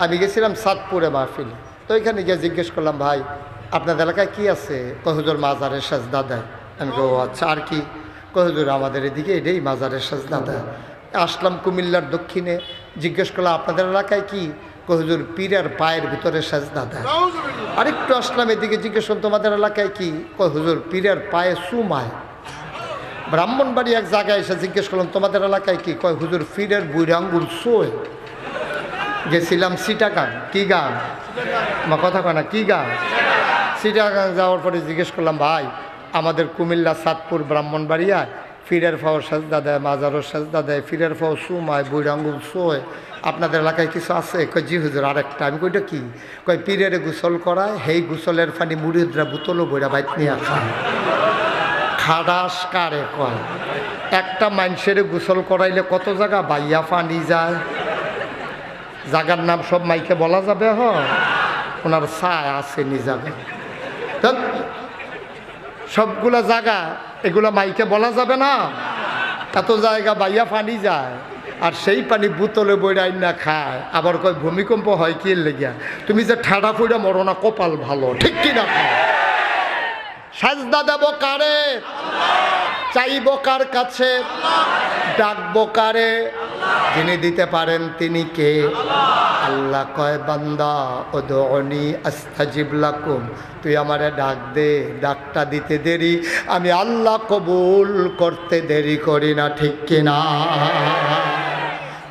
আমি গেছিলাম সাতপুরে মাহফিলে। তো এখানে গিয়ে জিজ্ঞেস করলাম, ভাই আপনাদের এলাকায় কি আছে? কয় হুজুর মাজারের সাজদা দেয়। আমি কো আচ্ছা, আর কি? কয় হুজুর আমাদের এদিকে এটাই মাজারের সাজদা দেয়। আসলাম কুমিল্লার দক্ষিণে, জিজ্ঞেস করলাম আপনাদের এলাকায় কি? কয় হুজুর পীরের পায়ের ভিতরে সাজদা দেয়। আরেকটু আসলাম এদিকে, জিজ্ঞেস করলাম তোমাদের এলাকায় কি? কয় হুজুর পীরের পায়ে চুমায়। ব্রাহ্মণবাড়ি এক জায়গায় এসে জিজ্ঞেস করলাম তোমাদের এলাকায় কি? কয় হুজুর পীরের বুড়ি আঙ্গুল শোয়। গেছিলাম চিটাগাং। কি গান? আমার কথা কয় না, কি গান? চিটাগাং যাওয়ার পরে জিজ্ঞেস করলাম, ভাই আমাদের কুমিল্লা সাতপুর ব্রাহ্মণবাড়িয়া ফিরের ফাও সাজদা দেয়, মাজারও সাজদা দেয়, ফিরের ফাও সুমায়, বুড়ি আঙ্গুল শোয়, আপনাদের এলাকায় কিছু আছে? কয় জি হুজুর আরেকটা। আমি কইটা কি? কয় পীরের গোসল করায়, সেই গোসলের ফানি মুড়িদরা বোতলও বইরা বাইত নিয়ে খায়। খাদাস কারে কয়? একটা মানুষের গোসল করাইলে কত জায়গা বাইয়া পানি যায়। জায়গার নাম সব মাইকে বলা যাবে? ওনার ছায় আছে নি যাবে, সবগুলা জায়গা এগুলো মাইকে বলা যাবে না। এত জায়গা বাইয়া পানি যায়, আর সেই পানি বোতলে বইরাই না খায়। আবার কয় ভূমিকম্প হয় কি লেগিয়া? তুমি যে ঠাডা ফুড়া মরো না, কপাল ভালো, ঠিক কিনা? সাজদা দেব কারে? চাইব কার কাছে? ডাকবো কারে? যিনি দিতে পারেন তিনি কে? আল্লাহ কয় বান্দা উদউনি আস্তাজিব লাকুম, তুই আমারে ডাক দে, ডাকটা দিতে দেরি, আমি আল্লাহ কবুল করতে দেরি করি না, ঠিক কিনা?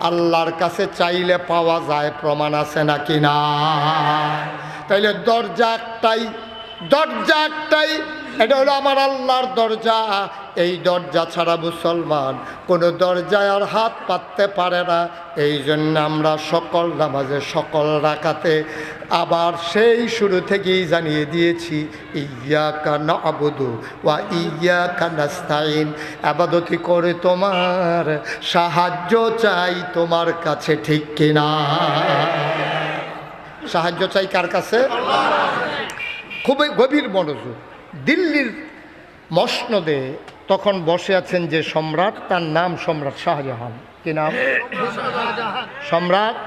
আল্লাহর কাছে চাইলে পাওয়া যায়, প্রমাণ আছে নাকি না? তাইলে দরজা একটাই, দরজা একটাই, এটা হলো আমার আল্লাহর দরজা। এই দরজা ছাড়া মুসলমান কোনো দরজায় আর হাত পাততে পারে না। এই জন্য আমরা সকল নামাজে, সকল রাকাতে আবার সেই শুরু থেকেই জানিয়ে দিয়েছি, ইয়্যাকা না'বুদু ওয়া ইয়্যাকা নাস্তাইন, ইবাদতি করে তোমার, সাহায্য চাই তোমার কাছে, ঠিক কিনা? সাহায্য চাই কার কাছে? খুবই গভীর মনোযোগ। দিল্লির মসনদে তখন বসে আছেন যে সম্রাট, তার নাম সম্রাট শাহজাহান। কি নাম? সম্রাট।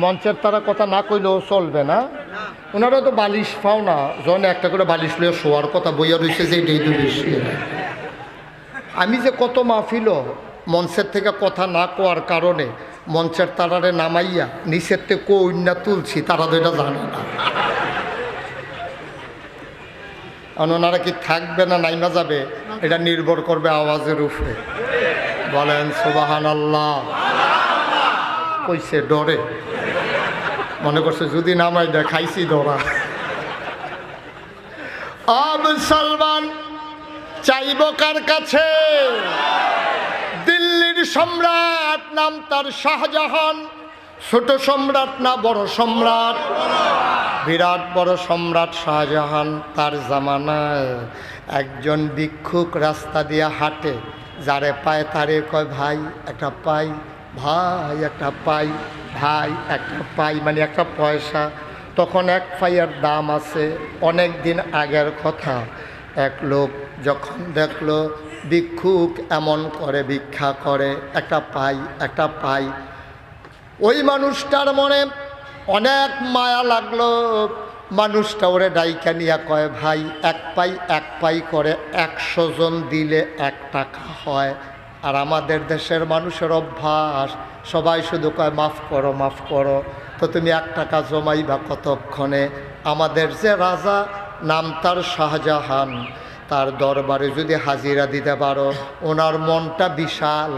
মঞ্চের তারা কথা না কইলেও চলবে না, ওনারা তো বালিশ পাও না, যখন একটা করে বালিশ লইয়া শোয়ার কথা বইয়া রয়েছে যে এটাই তো বেশি। আমি যে কত মাহফিল মঞ্চের থেকে কথা না কোয়ার কারণে মঞ্চের তারারে নামাইয়া নিচের থেকে কন্যা তুলছি, তারা তো এটা জানে না। ওনারা কি থাকবে না নাইমা যাবে, এটা নির্ভর করবে আওয়াজের উপরে। বলেন সুবহানাল্লাহ। কইছে ডরে, মনে করছে যদি নামাই দেয় খাইছি ধরা। মুসলমান চাইব কার কাছে? দিল্লির সম্রাট, নাম তার শাহজাহান। ছোট সম্রাট না বড় সম্রাট? বিরাট বড় সম্রাট শাহজাহান। তার জামানায় একজন ভিক্ষুক রাস্তা দিয়ে হাঁটে, যারে পায় তারে কয় ভাই একটা পাই, ভাই একটা পাই, ভাই একটা পাই, মানে একটা পয়সা। তখন এক পাইয়ের দাম আছে। অনেক দিন আগের কথা। এক লোক যখন দেখলো ভিক্ষুক এমন করে ভিক্ষা করে, একটা পাই একটা পাই, ওই মানুষটার মনে অনেক মায়া লাগলো। মানুষটা ওরে ডাইকা নিয়া কয় ভাই এক পাই করে 100 জন দিলে 1 টাকা হয়। আর আমাদের দেশের মানুষের অভ্যাস, সবাই শুধু কয় মাফ করো মাফ করো। তো তুমি 1 টাকা জমাইবা কতক্ষণে? আমাদের যে রাজা, নাম তার শাহজাহান, তার দরবারে যদি হাজিরা দিতে পারো, ওনার মনটা বিশাল,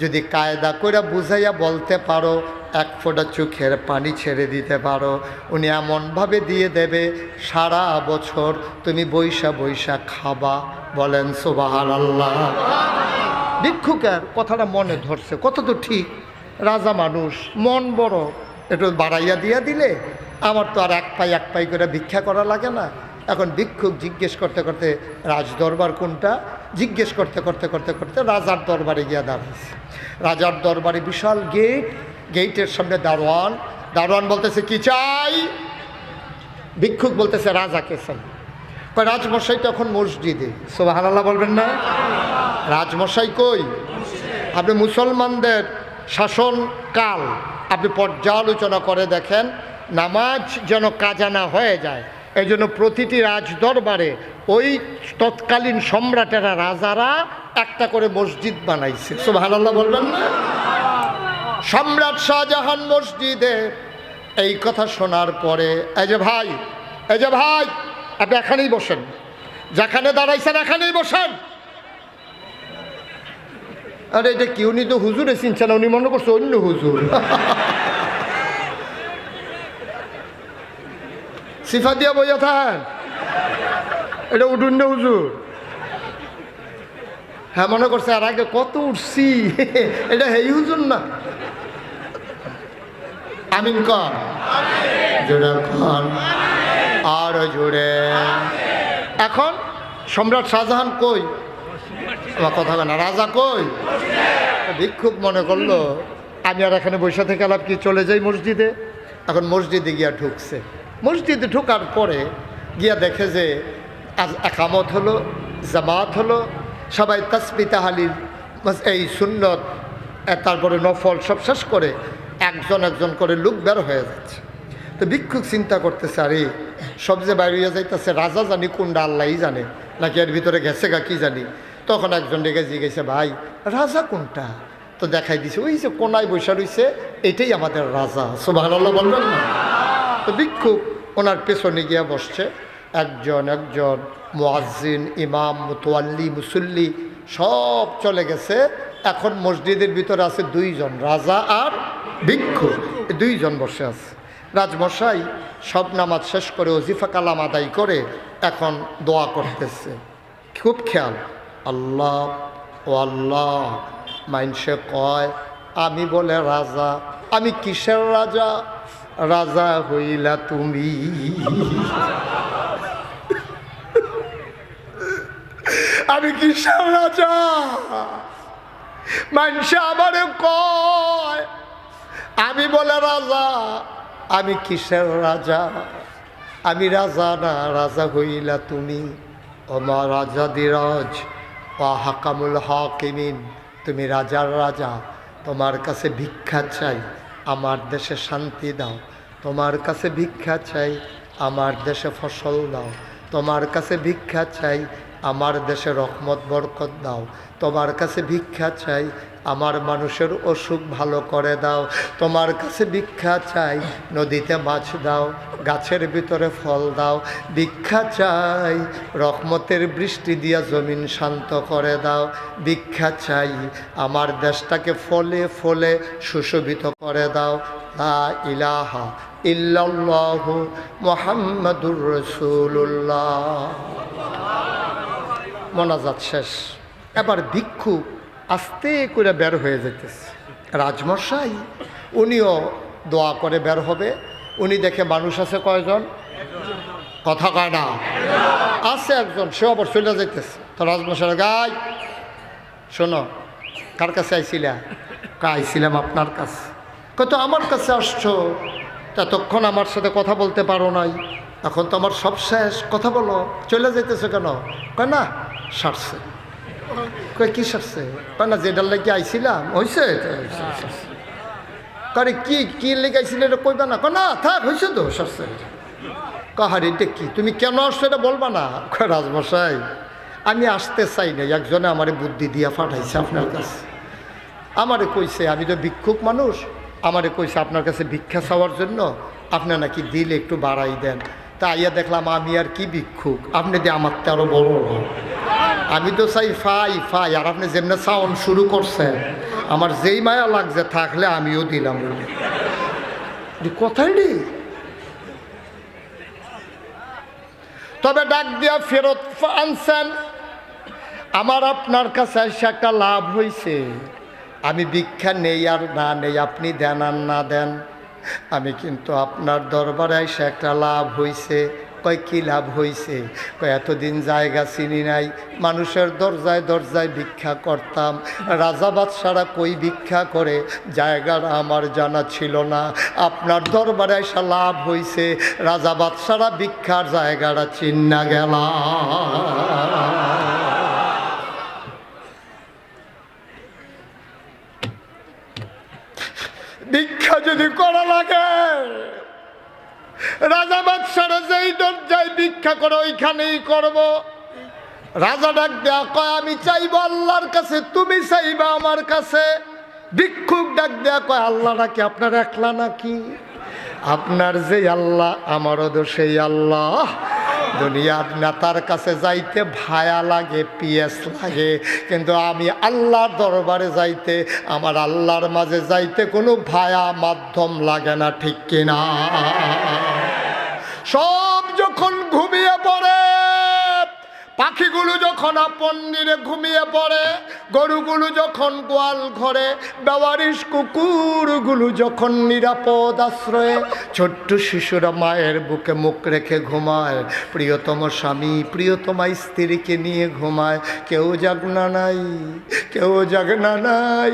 যদি কায়দা করে বুঝাইয়া বলতে পারো, 1 ফোঁটা চোখের পানি ছেড়ে দিতে পারো, উনি এমনভাবে দিয়ে দেবে সারা বছর তুমি বৈশা বৈশা খাবা। বলেন সুবহানাল্লাহ। ভিক্ষুকের কথাটা মনে ধরছে, কত তো ঠিক। রাজা মানুষ, মন বড়, একটু বাড়াইয়া দিয়া দিলে আমার তো আর এক পাই করে ভিক্ষা করা লাগে না। এখন ভিক্ষুক জিজ্ঞেস করতে করতে রাজদরবার কোনটা জিজ্ঞেস করতে করতে করতে করতে রাজার দরবারে গিয়া দাঁড়াইছে। রাজার দরবারে বিশাল গেট, গেটের সামনে দারোয়ান। দারোয়ান বলতেছে কি চাই? ভিক্ষুক বলতেছে রাজাকে চাই। রাজমশাই তখন মসজিদে। সুবহানাল্লাহ বলবেন না? রাজমশাই কই? আপনি মুসলমানদের শাসনকাল আপনি পর্যালোচনা করে দেখেন, নামাজ যেন কাজা না হয়ে যায়। এই জন্য প্রতিটি রাজদরবারে ওই তৎকালীন সম্রাটেরা, রাজারা একটা করে মসজিদ বানাইছে। সুবহানাল্লাহ বলবেন না? সম্রাট শাহজাহান মসজিদে এই কথা শোনার পরে, এই যে ভাই আপনি এখানেই বসেন, যেখানে দাঁড়াইছেন এখানেই বসেন। আরে এটা কি, উনি তো হুজুরে চিনছে না, উনি মনে করছে অন্য হুজুর। সিফা দিয়া বইয়া থাকেন, এটা উঠুন হুজুর। হ্যাঁ মনে করছে আর আগে কত উঠছি, এটা হেই হুজুর না। আমিন কর, জোরে কর, আর জোরে। এখন সম্রাট শাহজাহান কই, আমার কথা না, রাজা কই? ভিক্ষুক মনে করলো আমি আর এখানে বসে থেকে আলাপ কি, চলে যাই মসজিদে। এখন মসজিদে গিয়া ঢুকছে। মসজিদে ঢুকার পরে গিয়া দেখে যে আজ একামত হলো, জামাত হলো, সবাই তাসবিহ তাহলিল এই সুন্নত তারপরে নফল সব শেষ করে একজন একজন করে লোক বের হয়ে যাচ্ছে। তো ভিক্ষুক চিন্তা করতেছে, আরে সব যে বাইরে যাইতেছে, রাজা জানি কোনটা, আল্লাহই জানে, নাকি এর ভিতরে গেছে গা কি জানি। তখন একজন ডেকে জিজ্ঞেসে, ভাই রাজা কোনটা? তো দেখাই দিছে, ওই যে কোনায় বসে রয়েছে, এটাই আমাদের রাজা। সুবহানাল্লাহ বলবেন না? তো ভিক্ষুক ওনার পেছনে গিয়ে বসছে। একজন মুয়াজ্জিন, ইমাম, মুতাওয়াল্লি, মুসল্লি সব চলে গেছে। এখন মসজিদের ভিতরে আছে দুইজন, রাজা আর ভিক্ষুক, দুইজন বসে আছে। রাজমশাই সব নামাজ শেষ করে ওজিফা কালাম আদায় করে এখন দোয়া করতেছে। খুব খেয়াল, আল্লাহ ও আল্লাহ। মাইনসে কয় আমি বলে রাজা, আমি কিসের রাজা? রাজা হইলা তুমি। আমি কিসের রাজা? মাইনসে আমারে কয় আমি বলে রাজা, আমি কিসের রাজা? আমি রাজা না, রাজা হইলা তুমি। ওমা রাজা দিরাজ ওয়া হাকামুল হাকিমিন, তুমি রাজার রাজা। তোমার কাছে ভিক্ষা চাই, আমার দেশে শান্তি দাও। তোমার কাছে ভিক্ষা চাই, আমার দেশে ফসল দাও। তোমার কাছে ভিক্ষা চাই, আমার দেশে রহমত বরকত দাও। তোমার কাছে ভিক্ষা চাই, আমার মানুষের অসুখ ভালো করে দাও। তোমার কাছে ভিক্ষা চাই, নদীতে মাছ দাও, গাছের ভিতরে ফল দাও। ভিক্ষা চাই, রহমতের বৃষ্টি দিয়া জমিন শান্ত করে দাও। ভিক্ষা চাই, আমার দেশটাকে ফলে ফলে সুশোভিত করে দাও। লা ইলাহা ইল্লাল্লাহু মুহাম্মাদুর রাসূলুল্লাহ। মোনাজাত শেষ। এবার ভিক্ষুক আস্তে করে বের হয়ে যেতেছে। রাজমশাই উনিও দোয়া করে বের হবে। উনি দেখে মানুষ আছে কয়জন, কথা কয় না, আছে একজন, সে আবার চলে যাইতেছে। তো রাজমশাই, গাই শোনো, কার কাছে আইছিলা? আইছিলাম আপনার কাছে। কত আমার কাছে আসছো, ততক্ষণ আমার সাথে কথা বলতে পারো নাই, এখন তো আমার সব শেষ, কথা বলো, চলে যাইতেছে কেন? কয় না, সারছে। কয় কি সারছে? কয় না, যেটার লাগে আইছিলাম হয়েছে। কারে কি লেগে আইছিলে এটা কইবা না? কয় না, থাক, হয়েছে তো, সারছে। কাহার এটা কি, তুমি কেন আসছো এটা বলবা না? কয় রাজমশাই আমি আসতে চাই না, একজনে আমারে বুদ্ধি দিয়া পাঠাইছে আপনার কাছে। আমারে কইছে, আমি তো ভিক্ষুক মানুষ, আমারে কইছে আপনার কাছে ভিক্ষা চাওয়ার জন্য, আপনার নাকি দিলে একটু বাড়াই দেন। তা আইয়া দেখলাম আমি আর কি ভিক্ষুক, আপনি দিয়ে আমার তো আরো বড়। আমি তো চাই ফাই, আর আপনি যেমনি চাওন শুরু করছেন, আমার যেই মায়া লাগছে থাকলে আমিও দিলাম। কথাই রে। তবে ডাক দিয়া ফেরত আনছেন, আমার আপনার কাছে এসে একটা লাভ হয়েছে। আমি ভিক্ষা নেই আর না নেই, আপনি দেন আর না দেন, আমি কিন্তু আপনার দরবারে এসে একটা লাভ হয়েছে। কয় কি লাভ হয়েছে? কয় এতদিন জায়গা চিনি নাই, মানুষের দরজায় দরজায় ভিক্ষা করতাম, রাজা বাদশারা কই ভিক্ষা করে জায়গাটা আমার জানা ছিল না। আপনার দরবারে এসে লাভ হয়েছে, রাজা বাদশারা ভিক্ষার জায়গাটা চিন্না গেল। ভিক্ষা যদি যদি করা লাগে রাজা বাদশারা যেই দরজায় ভিক্ষা করে ওইখানেই করব। রাজা ডাক দেয়া কয় আমি চাইবো আল্লাহর কাছে, তুমি চাইবা আমার কাছে। ভিক্ষুক ডাক দেয়া কয় আল্লাহরা কি আপনার একলা নাকি? আপনার যে আল্লাহ আমারও তো সেই আল্লাহ। দুনিয়ার নেতার কাছে যাইতে ভায়া লাগে, পিয়াস লাগে, কিন্তু আমি আল্লাহর দরবারে যাইতে, আমার আল্লাহর মাঝে যাইতে কোনো ভায়া মাধ্যম লাগে না, ঠিক কিনা? সব যখন ঘুমিয়ে পড়ে, পাখিগুলো যখন আপন নিরে ঘুমিয়ে পড়ে, গরুগুলো যখন গোয়াল ঘরে, বেওয়ারিশ কুকুরগুলো যখন নিরাপদ আশ্রয়ে, ছোট্ট শিশুরা মায়ের বুকে মুখ রেখে ঘুমায়, প্রিয়তম স্বামী প্রিয়তমা স্ত্রীকে নিয়ে ঘুমায়, কেউ জাগনা নাই, কেউ জাগনা নাই।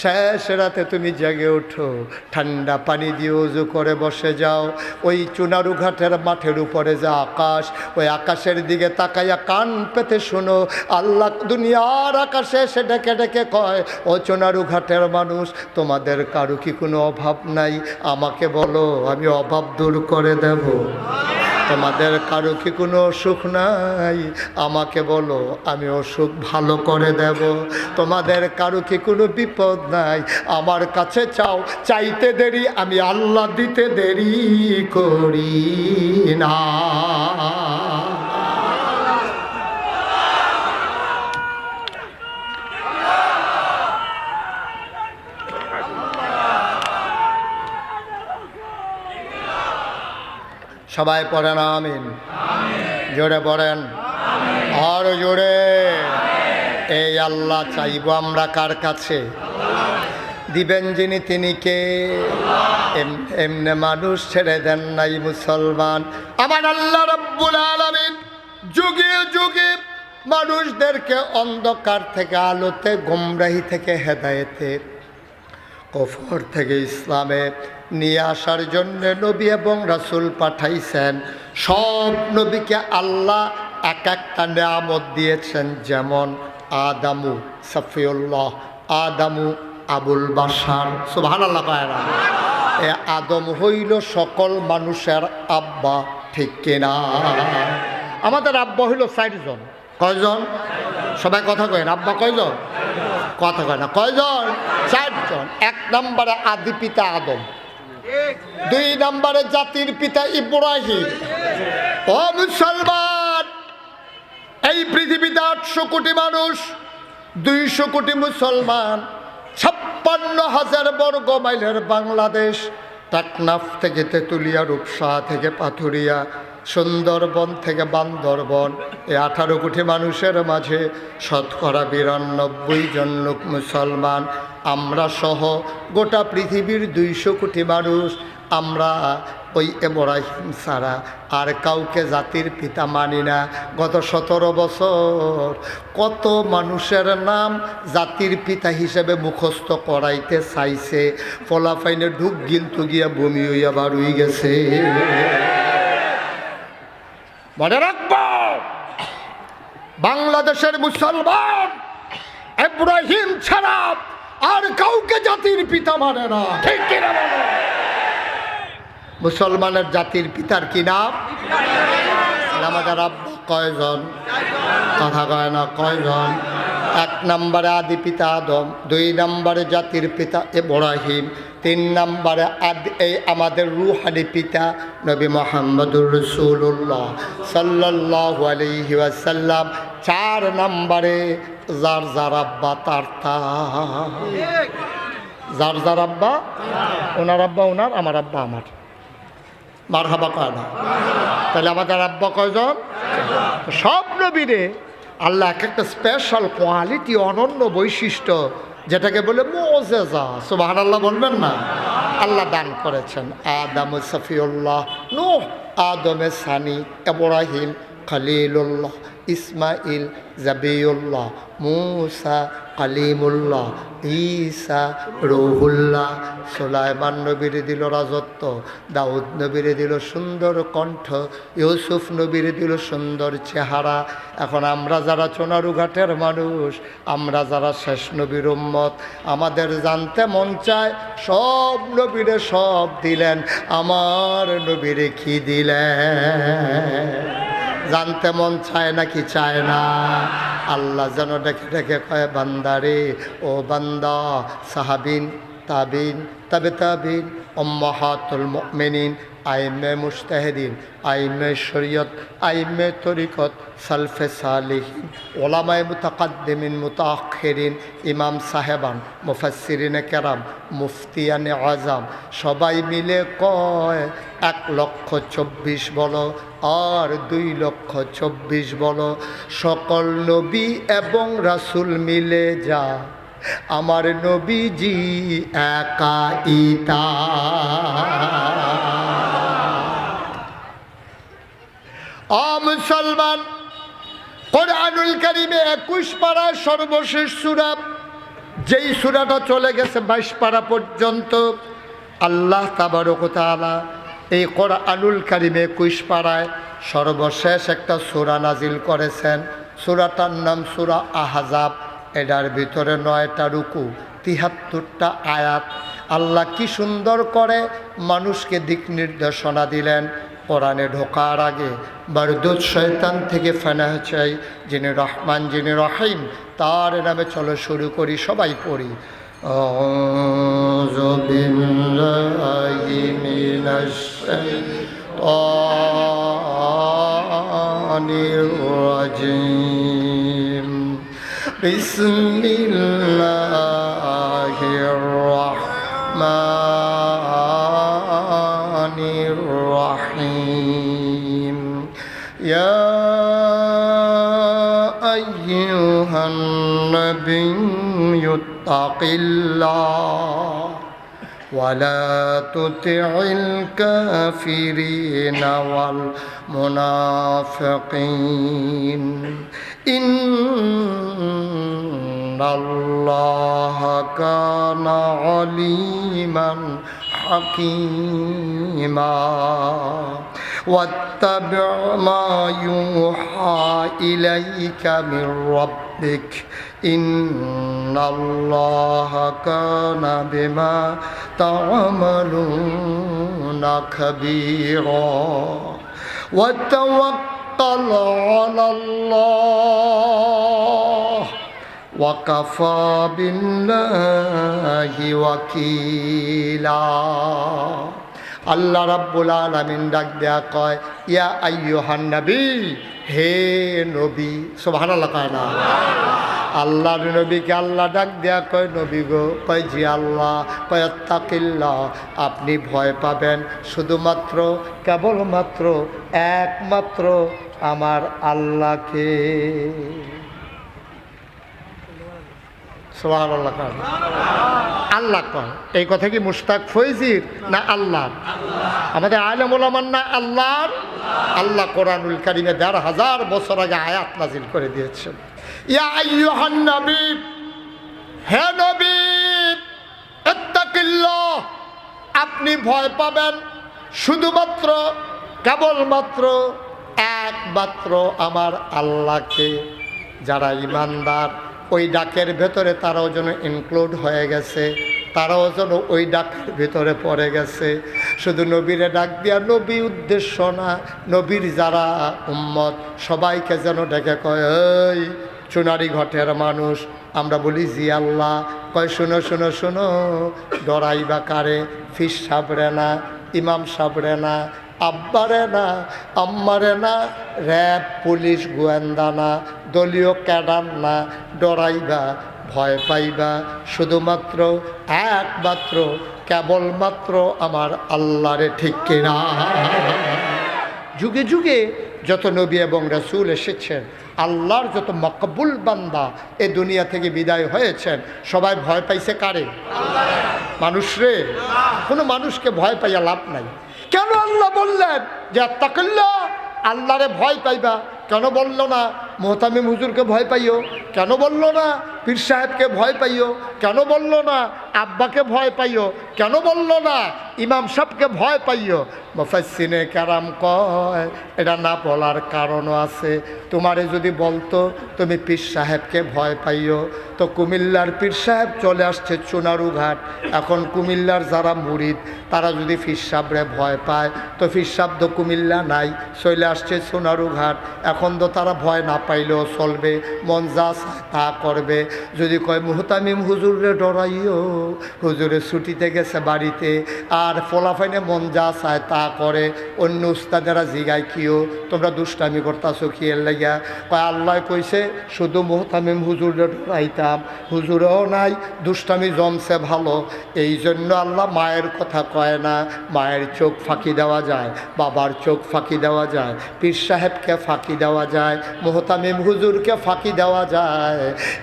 শেষ রাতে তুমি জেগে ওঠো, ঠান্ডা পানি দিয়ে উজু করে বসে যাও। ওই চুনারু ঘাটের মাঠের উপরে যা আকাশ, ওই আকাশের দিকে তাকাইয়া কান পেতে শোনো, আল্লাহ দুনিয়ার আকাশে এসে ডেকে ডেকে কয়, ও চুনারু ঘাটের মানুষ, তোমাদের কারো কি কোনো অভাব নাই? আমাকে বলো, আমি অভাব দূর করে দেব। তোমাদের কারো কি কোনো অসুখ নাই? আমাকে বলো, আমি অসুখ ভালো করে দেব। তোমাদের কারো কি কোনো বিপদ নাই? আমার কাছে চাও, চাইতে দেরি, আমি আল্লাহ দিতে দেরি করি না। সবাই পড়েন আমিন, জোরে পড়েন, আর জোরে। এই আল্লাহ চাইব আমরা কার কাছে? দিবেন যিনি তিনি কে? এমনে মানুষ ছেড়ে দেন নাই মুসলমান। আমার আল্লাহ রাব্বুল আলামিন যুগে যুগে মানুষদেরকে অন্ধকার থেকে আলোতে, গোমরাহি থেকে হেদায়েতে, কফর থেকে ইসলামে নিয়ে আসার জন্য নবী এবং রাসূল পাঠাইছেন। সব নবীকে আল্লাহ এক একটা নেয়ামত দিয়েছেন। যেমন আদামু সফিউল্লাহ, আদামু আবুল বাশার, সুবহানাল্লাহ। এ আদম হইল সকল মানুষের আব্বা, ঠিক কিনা? আমাদের আব্বা হইল 4 জন। কয়জন? সবাই কথা কয় না, আব্বা কয়জন? কথা কয় না, কয়জন? 4 জন। 1 নম্বরে আদি পিতা আদম, 2 নম্বরে জাতির পিতা ইব্রাহিম। ও মুসলমান, এই পৃথিবীতে 800 কোটি মানুষ, 200 কোটি মুসলমান, 56,000 বর্গ মাইলের বাংলাদেশ। টেকনাফ থেকে তেঁতুলিয়া, রূপসা থেকে পাথুরিয়া, সুন্দরবন থেকে বান্দরবন, এই 18 কোটি মানুষের মাঝে শতকরা 92 জন লোক মুসলমান। আমরা সহ গোটা পৃথিবীর 200 কোটি মানুষ, আমরা ওই ইব্রাহিম ছাড়া আর কাউকে জাতির পিতা মানি না। গত 17 বছর কত মানুষের নাম জাতির পিতা হিসেবে মুখস্থ করাইতে চাইছে, ফলাফাইনে ঢুক গিলতু গিয়া বমি হইয়া বার হয়ে গেছে। মনে রাখবো, বাংলাদেশের মুসলমান ইব্রাহিম ছাড়া আর কাউকে জাতির পিতা মানে না, ঠিক কিনা বলো? মুসলমানের জাতির পিতার কি নাম? আমাদের আব্বা কয়জন? কথা কয় না, কয়জন? 1 নম্বরে আদি পিতা আদম, 2 নম্বরে জাতির পিতা ইব্রাহিম, 3 নম্বরে এই আমাদের রুহানি পিতা নবী মুহাম্মদুর রাসূলুল্লাহ সাল্লাল্লাহু আলাইহি ওয়াসাল্লাম, 4 নম্বরে যার যার আব্বা তার তার, যার যার আব্বা, ওনার আব্বা ওনার, আমার আব্বা আমার। মারহাবা কয় না? তাহলে আমাদের আব্বা কয়জন? সব নবীরে আল্লাহ এক একটা স্পেশাল কোয়ালিটি, অনন্য বৈশিষ্ট্য, যেটাকে বলে মুআজিজা, সুবহানাল্লাহ বলবেন না, আল্লাহ দান করেছেন। আদম সফিউল্লাহ, নূহ আদমে সানি, ইব্রাহিম খলিলুল্লাহ, ইসমাইল জাবিউল্লাহ, মূসা কালিমুল্লাহ, ঈসা রূহুল্লাহ। সুলাইমান নবীরে দিল রাজত্ব, দাউদ নবীরে দিল সুন্দর কণ্ঠ, ইউসুফ নবীরে দিল সুন্দর চেহারা। এখন আমরা যারা চোনারুঘাটের মানুষ, আমরা যারা শেষ নবীর উম্মত, আমাদের জানতে মন চায় সব নবীরে সব দিলেন, আমার নবীরে কি দিলেন? জানতে মন চায় নাকি চায় না? আল্লাহ যেন ডেকে ডেকে কয়, বান্দারে ও বান্দা, সাহাবিন, তাবিন, তাবে তাবিন, উম্মাহাতুল মুমিনিন, আইমে মুজতাহিদিন, আইমে শরীয়ত, আইমে তরিকত, সালফে সালিহিন, ওলামায়ে মুতাকাদ্দিমিন মুতাআখিরিন, ইমাম সাহেবান, মুফাসসিরিনে কেরাম, মুফতিয়ানে আজম, সবাই মিলে কয় 1,24,000 বলো আর 2,24,000 বলো। সকল নবী এবং রাসূল মিলে যা আমার নবীজি একা ইতা। মুসলমান, কোরআনুল কারীমে 21 পারার সর্বশেষ সূরা, যেই সূরাটা চলে গেছে 22 পারা পর্যন্ত, আল্লাহ তাবারক ওয়া তাআলা এই কোরআনুল কারীমে 21 পারায় সর্বশেষ একটা সূরা নাজিল করেছেন। সূরাটার নাম সূরা আহজাব। এটার ভিতরে 9টা রুকু, 73টা আয়াত। আল্লাহ কি সুন্দর করে মানুষকে দিক নির্দেশনা দিলেন। কোরআনে ঢোকার আগে বারদুদ শয়তান থেকে ফানাহ চাই, যিনি রহমান যিনি রহিম, তার নামে চলো শুরু করি, সবাই পড়ি। আউযু বিল্লাহি মিনাশ শাইতানির রাজিম। বিসমিল্লাহির রাহমানির রাহিম। ইয়া আইয়ুহান নাবিয়্যু তাকিল্লাহ ওয়ালা তুতি'ল কাফিরিনা ওয়াল মুনাফিকিন ইন্নাল্লাহা কানা আলিমান হাকীমা ওয়াত্তাবি' মা ইউহা ইলাইকা মির রাব্বিক ইন্নাল্লাহা কানা বিমা তা'মালুনা খাবীরা ওয়া তাওয়াক্কাল আলাল্লাহ ওয়া কাফা বিল্লাহি ওয়াকিলা। আল্লাহ রাব্বুল আলামিন ডাক দেয়া কয়, ইয়া আইয়ুহান নবী, হে নবী। সুবহানাল্লাহ কয় না? আল্লাহর নবীকে আল্লাহ ডাক দেয়া কয়, নবী গো। কয় জি আল্লাহ। কয় আত্তাকিল্লাহ, আপনি ভয় পাবেন শুধুমাত্র কেবলমাত্র একমাত্র আমার আল্লাহকে। সুবহানাল্লাহ কয় আল্লাহ কয়। এই কথা কি মুশতাক ফৈজির না আল্লাহ? আমাদের আলেম ওলামার না আল্লাহর? আল্লাহ কোরআনুল কারীমে ১,৫০০ বছর আগে আয়াত নাজিল করে দিয়েছেন। ইয়া আইয়ুহান নবী, হে নবী, ইত্তাকিল্লাহ, আপনি ভয় পাবেন শুধুমাত্র কেবলমাত্র একমাত্র আমার আল্লাহকে। যারা ঈমানদার ওই ডাকের ভেতরে তারাও যেন ইনক্লুড হয়ে গেছে, তারাও যেন ওই ডাকের ভিতরে পড়ে গেছে। শুধু নবীরে ডাক দিয়া নবী উদ্দেশ্য না, নবীর যারা উম্মত সবাইকে যেন ডেকে কয়, এই চুনারি ঘটের মানুষ। আমরা বলি জি আল্লাহ। কয় শোনো শোনো শোনো, ডরাইবা কারে? ফিস সাবরে না, ইমাম সাবরে না, আব্বারে না, আম্মারে না, র্যাব পুলিশ গোয়েন্দা না, দলীয় ক্যাডার না। ডরাইবা, ভয় পাইবা শুধুমাত্র একমাত্র কেবলমাত্র আমার আল্লাহরে, ঠিক কিনা? যুগে যুগে যত নবী এবং রাসূল এসেছেন, আল্লাহর যত মকবুল বান্দা এ দুনিয়া থেকে বিদায় হয়েছেন, সবাই ভয় পাইছে কারে? মানুষরে। কোনো মানুষকে ভয় পাইয়া লাভ নাই। কেন আল্লাহ বললেন যে আত্তাকিল্লাহ, আল্লাহরে ভয় পাইবা? কেন বললো না মোহতামিম হুজুরকে ভয় পাইও? কেন বললো না পীর সাহেবকে ভয় পাইও? কেন বললো না আব্বাকে ভয় পাইও? কেন বললো না ইমাম সাহেবকে ভয় পাইও? মুফাসসিরে কেরাম কয় এটা না বলার কারণও আছে। তোমারে যদি বলতো তুমি পীর সাহেবকে ভয় পাইও, তো কুমিল্লার পীর সাহেব চলে আসছে চুনারুঘাট। এখন কুমিল্লার যারা মুরিদ তারা যদি পীর সাহেবরে ভয় পায়, তো পীর সাহেব তো কুমিল্লা নাই, চলে আসছে চুনারুঘাট। এখন তো তারা ভয় না পাইলেও চলবে, মন যা চায় তা করবে। যদি কয় মুহতামিম হুজুরে ডরাইও, হুজুরে ছুটিতে গেছে বাড়িতে, আর ফলাফাইনে মন যা চায় তা করে, অন্য উস্তাদেরা জিগায় কিও তোমরা দুষ্টামি করতাছো কি এর লাগিয়া? কয় আল্লাহ কইছে শুধু মুহতামিম হুজুরে ডরাইতাম, হুজুরেও নাই, দুষ্টামি জমছে ভালো, এই জন্য আল্লাহ মায়ের কথা কয় না। মায়ের চোখ ফাঁকি দেওয়া যায়, বাবার চোখ ফাঁকি দেওয়া যায়, পীর সাহেবকে ফাঁকি দেওয়া যায়, মুহতামিম হুজুরকে ফাঁকি দেওয়া যায়।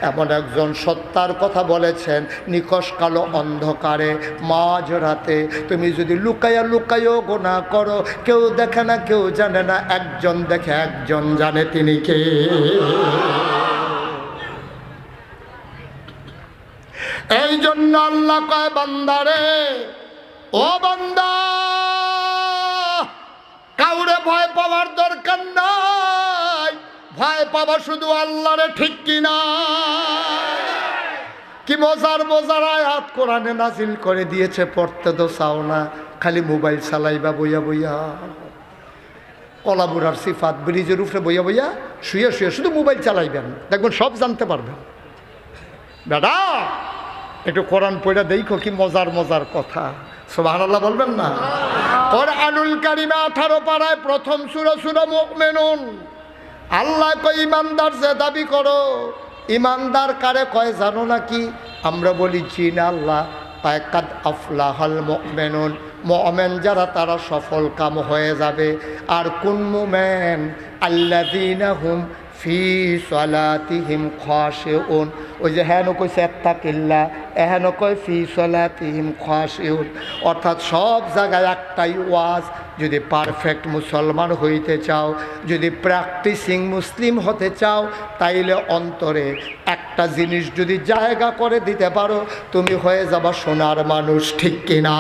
এমন একজন সত্তার কথা বলেছেন, নিকষ কালো অন্ধকারে মাঝরাতে তুমি যদি লুকাইয়া লুকাইও গোনা করো, কেউ দেখে না কেউ জানে না, একজন দেখে একজন জানে, তিনি কে? এই জন্য আল্লাহ কয় বান্দারে, ও বান্দা কাউরে ভয় পাওয়ার দরকার নাই, ভয় পাওয়া শুধু আল্লাহরে, ঠিক কিনা? কি মজার মজার আয়াত কোরআনে নাজিল করে দিয়েছে, পড়তে তো চাও না, খালি মোবাইল চালাইবা বইয়া বইয়া। কলাবুরার সিফাত, ব্রিজের উপরে বইয়া বইয়া শুয়ে শুয়ে শুধু মোবাইল চালাইবেন, দেখবেন সব জানতে পারবেন। বেটা একটু কোরআন পড়া দেখো, কি মজার মজার কথা। সুবহানাল্লাহ বলবেন না? কোরআনুল কারীমে 18 পারায় প্রথম সূরা সূরা মুমিনুন। আল্লাহ কয় ইমানদার যে দাবি করো, ইমানদার কারে কয় জানো নাকি? আমরা বলি জি না। আল্লাহ কয় কাদ আফলাহাল মুমিনুন, মুমিন যারা তারা সফল কাম হয়ে যাবে। আর কোন মুমিন? আল্লাযীনা হুম ফি সালাতিহিম খাশিউন। ওই যে হেন কইছে আত্তাকিল্লাহ, এহেন কয় ফি সালাতিহিম খাশিউন। অর্থাৎ সব জায়গায় একটাই ওয়াজ, যদি পারফেক্ট মুসলমান হইতে চাও, যদি প্র্যাকটিসিং মুসলিম হতে চাও, তাইলে অন্তরে একটা জিনিস যদি জায়গা করে দিতে পারো, তুমি হয়ে যাবা সোনার মানুষ, ঠিক কিনা?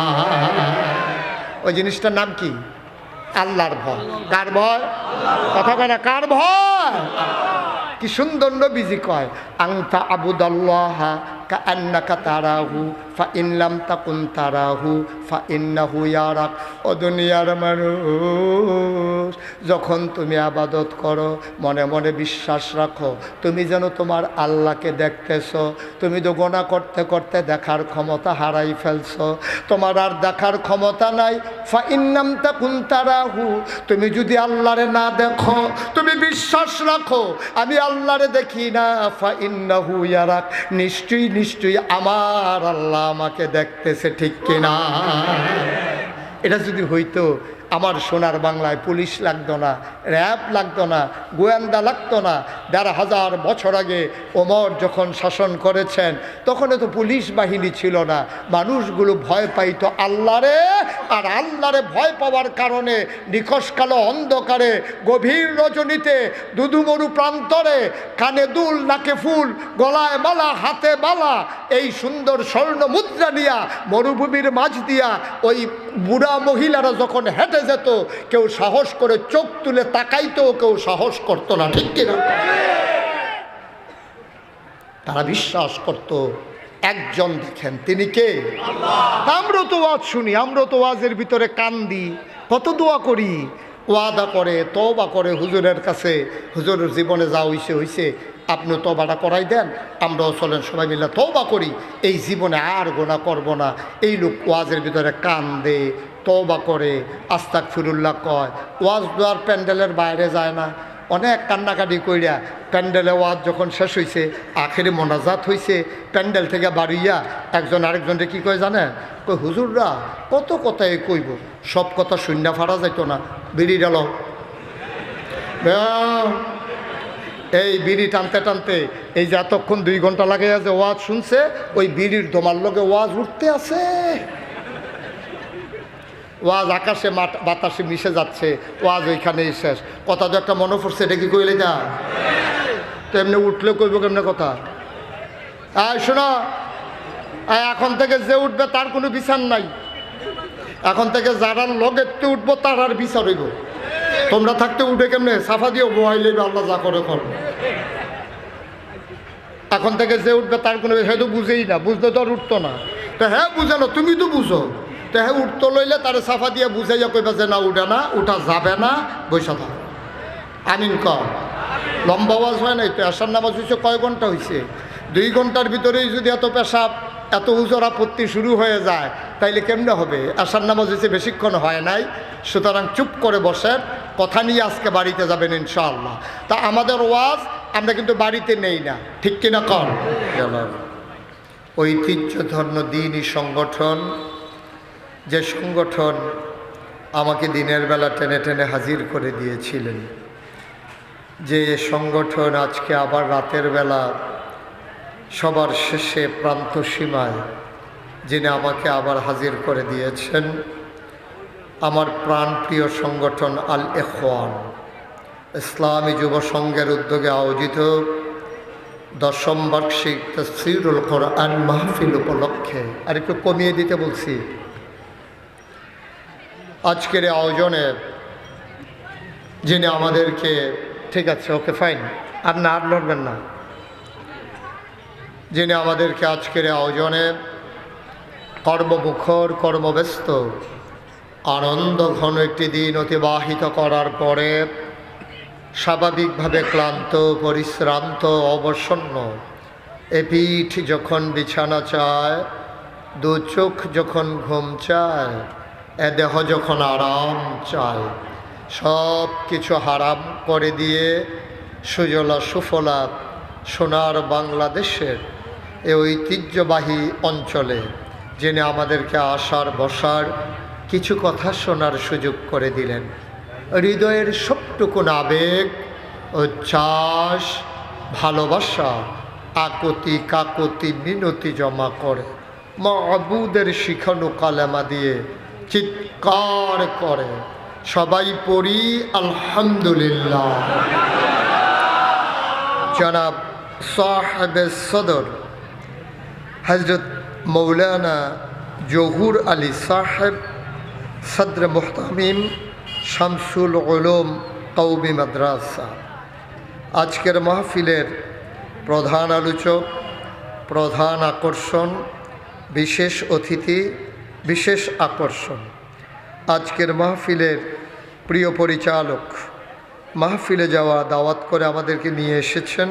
ওই জিনিসটার নাম কি? আল্লাহর ভয়। কার ভয়? কথা কয় না, কার ভয়? কি সুন্দর নবীজি কয়, আনতা আবুদাল্লাহ কাআন্নাকা তারাহু ফাইন লাম তাকুন তারাহু ফাইন্নাহু ইয়ারাক। ও দুনিয়ার মানুষ, যখন তুমি আবাদত করো মনে মনে বিশ্বাস রাখো তুমি যেন তোমার আল্লাহকে দেখতেছো। তুমি তো গোনা করতে করতে দেখার ক্ষমতা হারাই ফেলছো, তোমার আর দেখার ক্ষমতা নাই। ফাইন লাম তাকুন তারাহু, তুমি যদি আল্লাহরে না দেখো, তুমি বিশ্বাস রাখো আমি আল্লাহরে দেখি না। ফাইন্নাহু ইয়ারাক, নিশ্চয়ই নিশ্চয়ই আমার আল্লাহ আমাকে দেখতেছে, ঠিক কিনা? এটা যদি হইতো আমার সোনার বাংলায় পুলিশ লাগতো না, র্যাব লাগতো না, গোয়েন্দা লাগতো না। ১,৫০০ বছর আগে ওমর যখন শাসন করেছেন তখন তো পুলিশ বাহিনী ছিল না, মানুষগুলো ভয় পাইতো আল্লাহরে। আর আল্লাহরে ভয় পাওয়ার কারণে নিকষ কালো অন্ধকারে গভীর রজনীতে দুদুমরু প্রান্তরে কানে দুল নাকে ফুল গলায় মালা হাতে মালা এই সুন্দর স্বর্ণ মুদ্রা নিয়া মরুভূমির মাঝ দিয়া ওই বুড়া মহিলারা যখন হেঁটে যেত, কেউ সাহস করে চোখ তুলে তাকাইতো, কেউ সাহস করতো না, ঠিক কিনা? তারা বিশ্বাস করত একজন দেখেন, তিনি কে? আমরা তো ওয়াজ শুনি, আমরা তো ওয়াজের ভিতরে কান দিই, কত দোয়া করি, ওয়াদা করে তওবা করে হুজুরের কাছে, হুজুরের জীবনে যা হইছে হইছে, আপনি তওবাটা করাই দেন, আমরাও চলেন সবাই মিলে তওবা করি, এই জীবনে আর গোনা করব না। এই লোক ওয়াজের ভিতরে কান দে, তওবা করে, আস্তাগফিরুল্লাহ কয়, ওয়াজ দেওয়ার প্যান্ডেলের বাইরে যায় না, অনেক কান্নাকাটি কইরা প্যান্ডেলে ওয়াজ যখন শেষ হয়েছে, আখেরে মোনাজাত হয়েছে, প্যান্ডেল থেকে বাড়িয়া একজন আরেকজনকে কী কয় জানেন? কই হুজুররা কত কথাই কইব, সব কথা শূন্য ফাড়া যাইতো না, বিড়ি গেল। এই বিড়ি টানতে টানতে এই যে এতক্ষণ 2 ঘন্টা লাগে যে ওয়াজ শুনছে, ওই বিড়ির দমার লগে ওয়াজ উঠতে আছে। ওয়াজ আকাশে বাতাসে মিশে যাচ্ছে, ওয়াজ ওইখানেই শেষ। কথা তো একটা মনে পড়ছে, এটা কি কইলে যা তো এমনি উঠলে কইব কেমনে কথা? শোনো, এখন থেকে যে উঠবে তার কোনো বিচার নাই। এখন থেকে যারা লগেতে উঠবো তার আর বিচার হইব। তোমরা থাকতে উঠে কেমনে সাফা দিয়ে বহাইলে আল্লাহ যা করে করবে। এখন থেকে যে উঠবে তার কোনো হ্যাঁ তো বুঝেই না, বুঝতে তো আর উঠতো না। তো হ্যাঁ বুঝে না, তুমি তো বুঝো। তো হ্যাঁ উঠতো লইলে তারে সাফা দিয়ে বুঝাইয়া কইবা যে না উঠে না, উঠা যাবে না, বৈশা থাক। আমিন কর। লম্বা আওয়াজ হয় নাই তো। আসার নামাজ হয়েছে কয় ঘন্টা হয়েছে? 2 ঘন্টার ভিতরেই যদি এত পেশাব এত উজর আপত্তি শুরু হয়ে যায় তাইলে কেমনে হবে? আসার নামাজ হয়েছে বেশিক্ষণ হয় নাই। সুতরাং চুপ করে বসেন, কথা নিয়ে আজকে বাড়িতে যাবেন ইনশাআল্লাহ। তা আমাদের ওয়াজ আমরা কিন্তু বাড়িতে নেই না, ঠিক কিনা কর? ঐতিহ্যধন্য দিনই সংগঠন, যে সংগঠন আমাকে দিনের বেলা টেনে টেনে হাজির করে দিয়েছিলেন, যে সংগঠন আজকে আবার রাতের বেলা সবার শেষে প্রান্ত সীমায় যিনি আমাকে আবার হাজির করে দিয়েছেন, আমার প্রাণপ্রিয় সংগঠন আল ইখওয়ান ইসলামী যুব সংঘের উদ্যোগে আয়োজিত 10ম বার্ষিক তাফসীরুল কোরআন মাহফিল উপলক্ষে, আর একটু কমিয়ে দিতে বলছি, আজকের আয়োজনে যিনি আমাদেরকে, ঠিক আছে ওকে ফাইন, আর না আর লড়বেন না, যিনি আমাদেরকে আজকের আয়োজনে কর্মমুখর কর্মব্যস্ত আনন্দ ঘন একটি দিন অতিবাহিত করার পরে স্বাভাবিকভাবে ক্লান্ত পরিশ্রান্ত অবসন্ন এ পিঠ যখন বিছানা চায়, 2 চোখ যখন ঘুম চায়, এ দেহ যখন আরাম চায়, সব কিছু হারাম করে দিয়ে সুজলা সুফলা সোনার বাংলাদেশের এ ঐতিহ্যবাহী অঞ্চলে যিনি আমাদেরকে আসার বসার কিছু কথা শোনার সুযোগ করে দিলেন, হৃদয়ের সবটুকুন আবেগ ও চাষ ভালোবাসা আকুতি কাকুতি মিনতি জমা করে মাবুদের শিখানো কালেমা দিয়ে চিৎকার করে সবাই পড়ি আলহামদুলিল্লাহ। জনাব সাহেব সদর হজরত মৌলানা জহুর আলী সাহেব সদর মুহতামিম শামসুল উলুম কওমি মাদ্রাসা আজকের মাহফিলের প্রধান আলোচক, প্রধান আকর্ষণ, বিশেষ অতিথি, বিশেষ আকর্ষণ, আজকের মাহফিলের প্রিয় পরিচালক, মাহফিলে যাওয়া দাওয়াত করে আমাদেরকে নিয়ে এসেছেন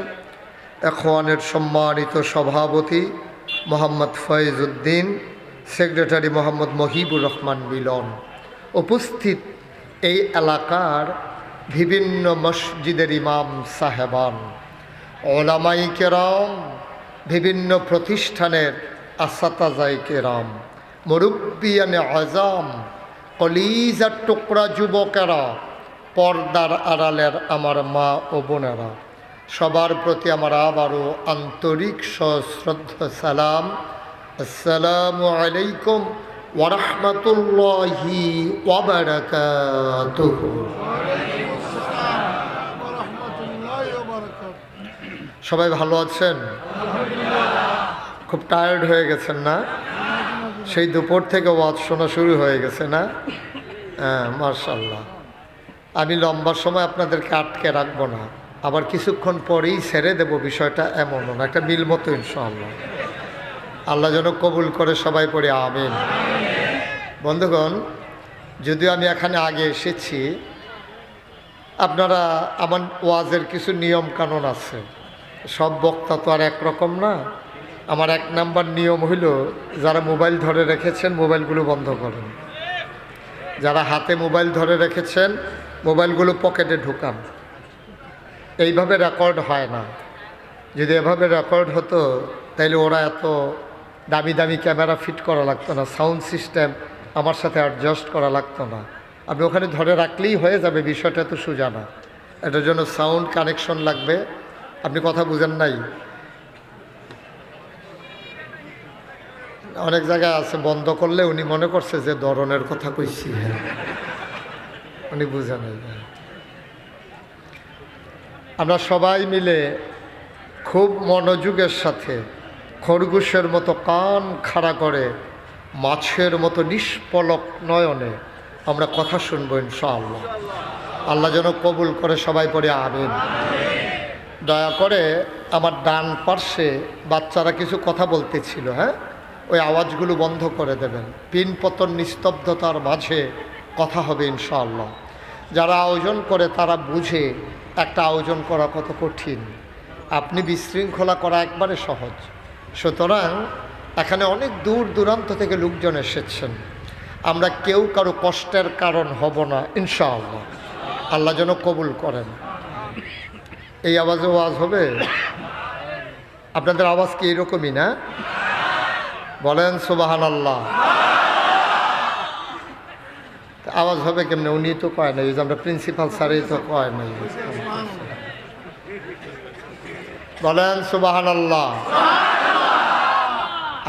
ইখওয়ানের সম্মানিত সভাপতি মোহাম্মদ ফয়েজ উদ্দিন, সেক্রেটারি মোহাম্মদ মহিবুর রহমান মিলন, উপস্থিত এই এলাকার বিভিন্ন মসজিদের ইমাম সাহেবান, ওলামাই কেরাম, বিভিন্ন প্রতিষ্ঠানের আসাতাজাই কেরাম, মুরব্বিয়ানে আজাম, কলিজার টুকরা যুবকেরা, পর্দার আড়ালের আমার মা ও বোনেরা, সবার প্রতি আমার আবারও আন্তরিক সশ্রদ্ধা সালাম। আসসালামু আলাইকুম ওয়া রাহমাতুল্লাহি ওয়া বারাকাতুহু। সবাই ভালো আছেন? খুব টায়ার্ড হয়ে গেছেন না? সেই দুপুর থেকে ওয়াজ শোনা শুরু হয়ে গেছে না? হ্যাঁ, মাশাআল্লাহ। আমি লম্বা সময় আপনাদেরকে আটকে রাখবো না, আবার কিছুক্ষণ পরেই ছেড়ে দেব, বিষয়টা এমনও না, একটা মিল মতো ইনশাআল্লাহ। আল্লাহ যেন কবুল করে, সবাই পড়ে আমিন। বন্ধুগণ, যদিও আমি এখানে আগে এসেছি, আপনারা আমার ওয়াজের কিছু নিয়ম কানুন আছে, সব বক্তা তো আর একরকম না। আমার 1 নাম্বার নিয়ম হইল, যারা মোবাইল ধরে রেখেছেন মোবাইলগুলো বন্ধ করেন, যারা হাতে মোবাইল ধরে রেখেছেন মোবাইলগুলো পকেটে ঢুকান। এইভাবে রেকর্ড হয় না। যদি এভাবে রেকর্ড হতো তাইলে ওরা এত দামি দামি ক্যামেরা ফিট করা লাগতো না, সাউন্ড সিস্টেম আমার সাথে অ্যাডজাস্ট করা লাগতো না। আপনি ওখানে ধরে রাখলেই হয়ে যাবে, বিষয়টা তো সোজা না। এটার জন্য সাউন্ড কানেকশন লাগবে। আপনি কথা বুঝেন নাই? অনেক জায়গায় আছে বন্ধ করলে উনি মনে করছে যে ধরনের কথা কইছি, উনি বুঝে নাই। আমরা সবাই মিলে খুব মনোযোগের সাথে খরগোশের মতো কান খাড়া করে মাছের মতো নিষ্পলক নয়নে আমরা কথা শুনবো ইনশাআল্লাহ। আল্লাহ যেন কবুল করে, সবাই পড়ে আমিন। দয়া করে আমার ডান পার্শ্বে বাচ্চারা কিছু কথা বলতেছিল, হ্যাঁ, ওই আওয়াজগুলো বন্ধ করে দেবেন। পিন পতন নিস্তব্ধতার মাঝে কথা হবে ইনশাআল্লাহ। যারা আয়োজন করে তারা বুঝে একটা আয়োজন করা কত কঠিন। আপনি বিশৃঙ্খলা করা একবারে সহজ। সুতরাং এখানে অনেক দূর দূরান্ত থেকে লোকজন এসেছেন। আমরা কেউ কারো কষ্টের কারণ হব না ইনশাআল্লাহ। আল্লাহ যেন কবুল করেন। এই আওয়াজে ওয়াজ হবে? আপনাদের আওয়াজ কি এরকমই না? বলেন সুবহানাল্লাহ। আওয়াজ হবে কেমনে? উনি তো কয় নাই, যে আমরা প্রিন্সিপাল স্যারই তো কয় নাই। বলেন সুবহানাল্লাহ।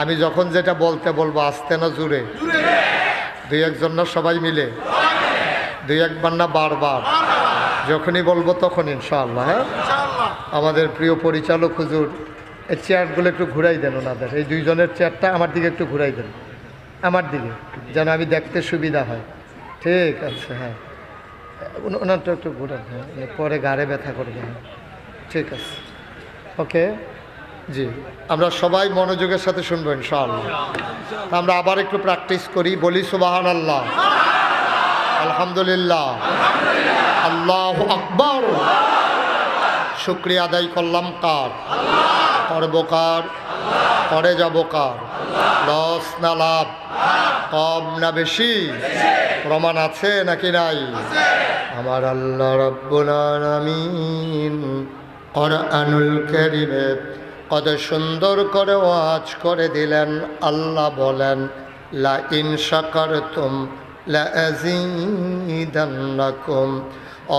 আমি যখন যেটা বলতে বলবো আস্তে না জুড়ে? দুই একজন না সবাই মিলে? দুই একবার না বারবার? যখনই বলবো তখন ইনশাআল্লাহ। হ্যাঁ, আমাদের প্রিয় পরিচালক হুজুর এই চেয়ারগুলো একটু ঘুরাই দেন ওনাদের। এই দুইজনের চেয়ারটা আমার দিকে একটু ঘুরাই দেন, আমার দিকে, যেন আমি দেখতে সুবিধা হয়। ঠিক আছে, হ্যাঁ, ওনারটা একটু ঘুরান, হ্যাঁ, পরে গাড়ে ব্যথা করবে। ঠিক আছে, ওকে, জি। আমরা সবাই মনোযোগের সাথে শুনবো ইনশাআল্লাহ। আমরা আবার একটু প্র্যাকটিস করি, বলি সুবহানাল্লাহ, আলহামদুলিল্লাহ, আল্লাহু আকবার। শুকরিয়া আদায় করলাম কার? করবো কার? করে যাবো কার? লস না লাভ? কম না বেশি? প্রমাণ আছে নাকি নাই? আমার আল্লাহ রাব্বুল আলামিন কুরআনুল কারীমে কত সুন্দর করে ওয়াজ করে দিলেন। আল্লাহ বলেন, লা ইন শাকারতুম লা আযীদান্নাকুম।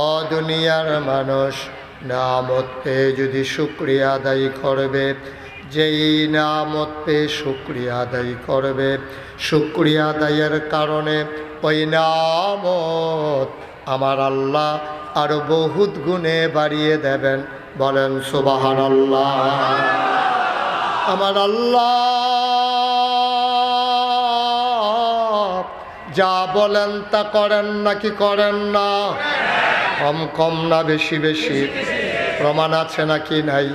ও দুনিয়ার মানুষ, নামত পেয়ে যদি শুকরিয়া আদায় করবে, যেই নামত পেয়ে শুকরিয়া আদায় করবে, শুকরিয়া আদায়ের কারণে ওই নামত আমার আল্লাহ আরো বহুত গুণে বাড়িয়ে দেবেন। বলেন সুবহানাল্লাহ। আমার আল্লাহ যা বলেন তা করেন নাকি করেন না? কম কম না বেশি বেশি? প্রমাণ আছে নাকি নাই?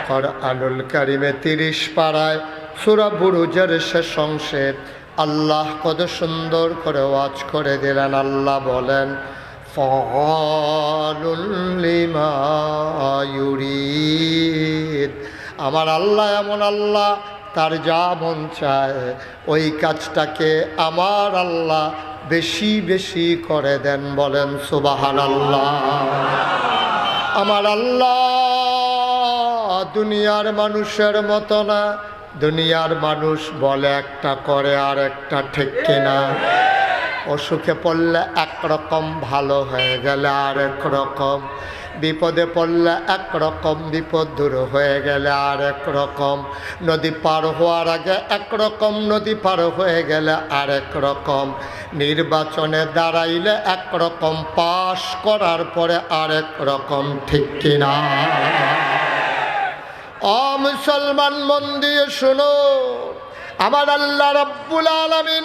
কুরআনুল কারীমে 30 পারায় সূরা বুরুজের শেষ অংশে আল্লাহ কত সুন্দর করে ওয়াজ করে দিলেন। আল্লাহ বলেন, ফাআলুল লিমা ইউরিদ। আমার আল্লাহ এমন আল্লাহ, তার যা মন চায় ওই কাজটাকে আমার আল্লাহ বেশি বেশি করে দেন। বলেন সুবহানাল্লাহ। আমার আল্লাহ দুনিয়ার মানুষের মতো না। দুনিয়ার মানুষ বলে একটা, করে আর একটা, ঠিক কিনা? অসুখে পড়লে একরকম, ভালো হয়ে গেলে আর এক রকম, বিপদে পড়লে একরকম, বিপদ দূর হয়ে গেলে আর এক রকম, নদী পার হওয়ার আগে একরকম, নদী পার হয়ে গেলে আর এক রকম, নির্বাচনে দাঁড়াইলে একরকম, পাশ করার পরে আর এক রকম, ঠিক কিনা? ও মুসলমান, মন দিয়ে শোনো, আমার আল্লাহ রাব্বুল আলামিন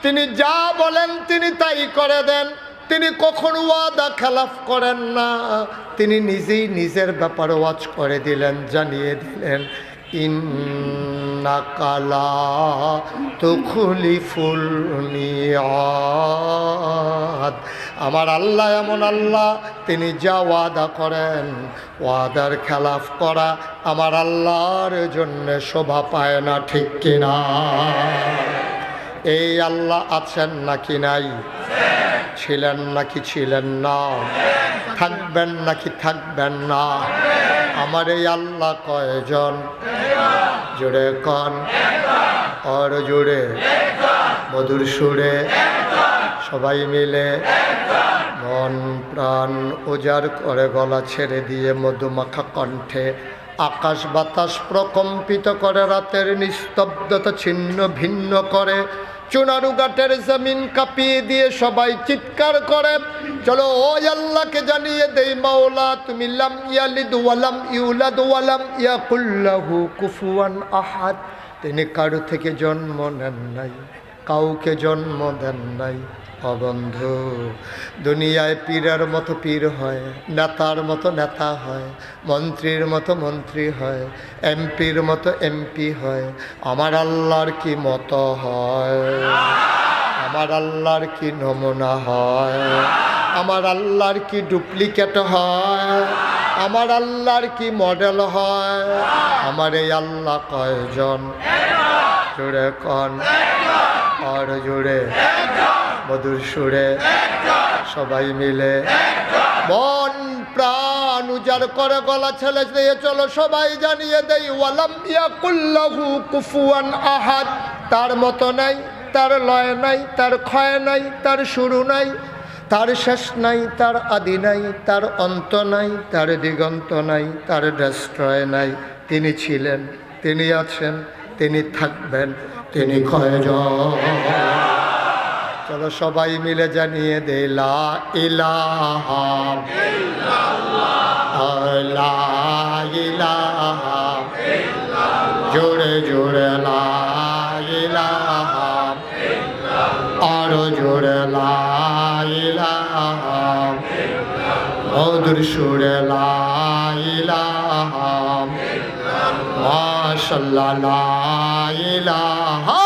তিনি যা বলেন তিনি তাই করে দেন। তিনি কখনো ওয়াদা খেলাফ করেন না। তিনি নিজেই নিজের ব্যাপারে ওয়াজ করে দিলেন, জানিয়ে দিলেন, ইন্নাকা লা তুখলিফুল মিয়াদ। আমার আল্লাহ এমন আল্লাহ, তিনি যা ওয়াদা করেন, ওয়াদার খেলাফ করা আমার আল্লাহর জন্য শোভা পায় না, ঠিক কিনা? এই আল্লাহ আছেন নাকি নাই? ছিলেন নাকি ছিলেন না? থাকবেন নাকি থাকবেন না? আমার এই আল্লাহ কয়জন? জোরে কন, আর জোরে, মধুর সুরে, সবাই মিলে মন প্রাণ উজাড় করে গলা ছেড়ে দিয়ে মধুমাখা কণ্ঠে আকাশ বাতাস প্রকম্পিত করে, রাতের নিস্তব্ধতা ছিন্ন ভিন্ন করে, চুনারুঘাটের জমিন কাঁপিয়ে দিয়ে সবাই চিৎকার করে। চলো ওই আল্লাহকে জানিয়ে দেই, মাওলা তুমি লাম ইয়ালিদ ওয়ালাম ইউলাদ ওয়ালাম ইয়াকুল লাহু কুফুয়ান আহাদ। তিনি কারো থেকে জন্ম নেন নাই, কাউকে জন্ম দেন নাই। অবন্ধু, দুনিয়ায় পীরের মতো পীর হয়, নেতার মতো নেতা হয়, মন্ত্রীর মতো মন্ত্রী হয়, এমপির মতো এমপি হয়। আমার আল্লাহর কি মতো হয়? আমার আল্লাহর কি নমুনা হয়? আমার আল্লাহর কি ডুপ্লিকেট হয়? আমার আল্লাহর কি মডেল হয়? আমার এই আল্লাহ কয়জন? জোরে কন, আর জোরে মধুর সুরে সবাই মিলে মন প্রাণ উজাড় করে গলা ছেলে দিয়ে চলো সবাই জানিয়ে দেই, ওয়ালাম ইয়াকুল লাহু কুফুয়ান আহাদ। তার মতো নাই, তার লয় নাই, তার ক্ষয় নাই, তার শুরু নাই, তার শেষ নাই, তার আদি নাই, তার অন্ত নাই, তার দিগন্ত নাই, তার ডেস্ট্রয় নাই। তিনি ছিলেন, তিনি আছেন, তিনি থাকবেন, তিনি কয়জন? চলো সবাই মিলে জানিয়ে দে, লা ইলাহা ইল্লাল্লাহ, লা ইলাহা ইল্লাল্লাহ, জোরে জোরে লা ইলাহা ইল্লাল্লাহ, আরো জোরে লা ইলাহা ইল্লাল্লাহ, মধুর সুরে লা ইলাহা ইল্লাল্লাহ, মাশাআল্লাহ লা ইলাহা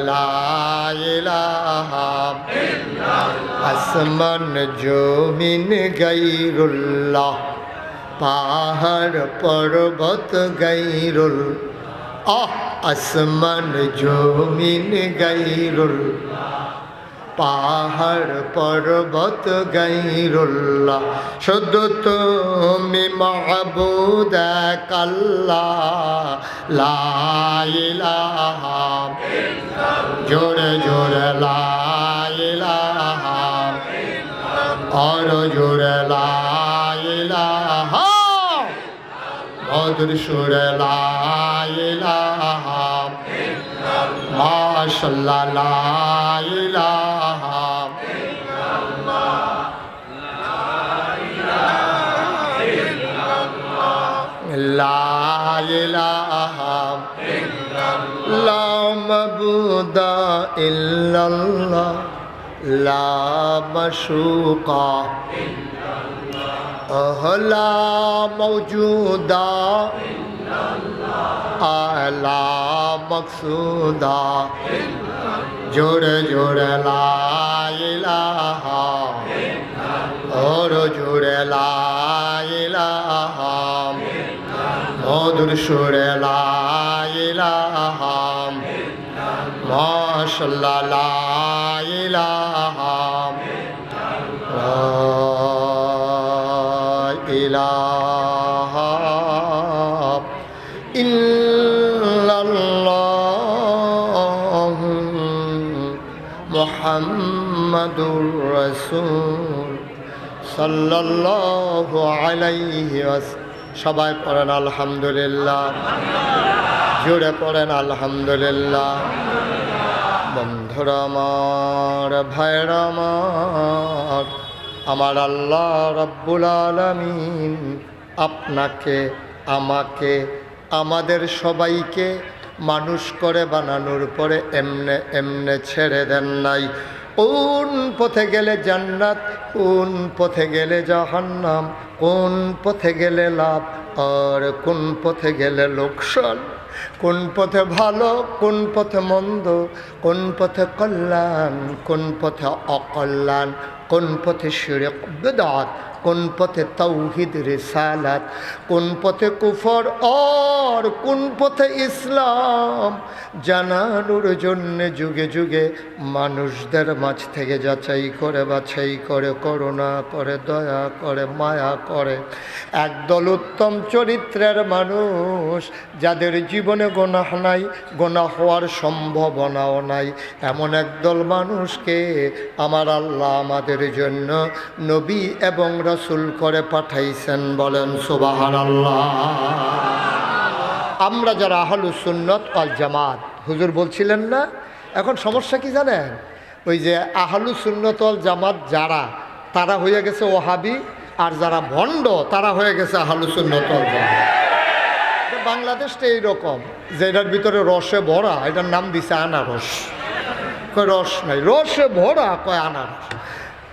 লা ইলাহা ইল্লাল্লাহ। আসমান জমিন গায়রুল্লাহ, পাহাড় পর্বত গায়রুল্লাহ। আসমান জমিন গায়রুল্লাহ, পাহাড় পর্বত গায়রুল্লাহ। শুধু তুমি মাহবুদ এক আল্লাহ, লা ইলাহা ইল্লাল্লাহ, জোরে জোরে লা ইলাহা ইল্লাল্লাহ, আর জোরে লা ইলাহা, মধুর সুরে লা ইলাহা ইল্লাল্লাহ, মাশাআল্লাহ লা ইলাহা ইল্লাল্লাহ, লা ইলাহা ইল্লাল্লাহ, লা মাবুদা ইল্লাল্লাহ, লা মাশুকা ইল্লাল্লাহ, লা মওজুদা ইল্লাল্লাহ, লা মকসুদা ইল্লাল্লাহ, জোরে জোরে লা ইলাহা ইল্লাল্লাহ, আর জোরে লা ইলাহা ইল্লাল্লাহ, মধুর সুরে লা ইলাহা ইল্লাল্লাহ, মাশাআল্লাহ লা ইলাহা ইলাহা ইল্লাল্লাহ মুহাম্মাদুর রাসূল সাল্লাল্লাহু আলাইহি ওয়াসাল্লাম। সবাই পড়েন আলহামদুলিল্লাহ, জোরে পড়েন আলহামদুলিল্লাহ। বন্ধুরা আমার, ভাইরা আমার, আমার আল্লাহ রাব্বুল আলামিন আপনাকে, আমাকে, আমাদের সবাইকে মানুষ করে বানানোর পরে এমনে এমনে ছেড়ে দেন নাই। কোন পথে গেলে জান্নাত, কোন পথে গেলে জাহান্নাম, কোন পথে গেলে লাভ আর কোন পথে গেলে লোকসান, কোন পথে ভালো, কোন পথে মন্দ, কোন পথে কল্যাণ, কোন পথে অকল্যাণ, কোন পথে শিরক বিদআত, কোন পথে তাওহীদ রিসালাত, কোন পথে কুফর আর কোন পথে ইসলাম জানানোর জন্যে যুগে যুগে মানুষদের মাঝ থেকে যাচাই করে বাছাই করে, করুণা করে, দয়া করে, মায়া করে একদল উত্তম চরিত্রের মানুষ, যাদের জীবনে গুনাহ নাই, গুনাহ হওয়ার সম্ভাবনাও নাই, এমন একদল মানুষকে আমার আল্লাহ আমাদের জন্য নবী এবং রসুল করে পাঠাইছেন, বলেন সুবহানাল্লাহ। আমরা যারা আহলুস সুন্নাত ওয়াল জামাত, হুজুর বলছিলেন না, এখন সমস্যা কি জানেন? ওই যে আহলুস সুন্নাত ওয়াল জামাত যারা, তারা হয়ে গেছে ওহাবি, আর যারা ভণ্ড তারা হয়ে গেছে আহলুস সুন্নাত ওয়াল জামাত। বাংলাদেশটা এইরকম যে এটার ভিতরে রসে ভরা, এটার নাম দিছে আনারস। কয় রস নাই, রসে ভরা, কয় আনারস।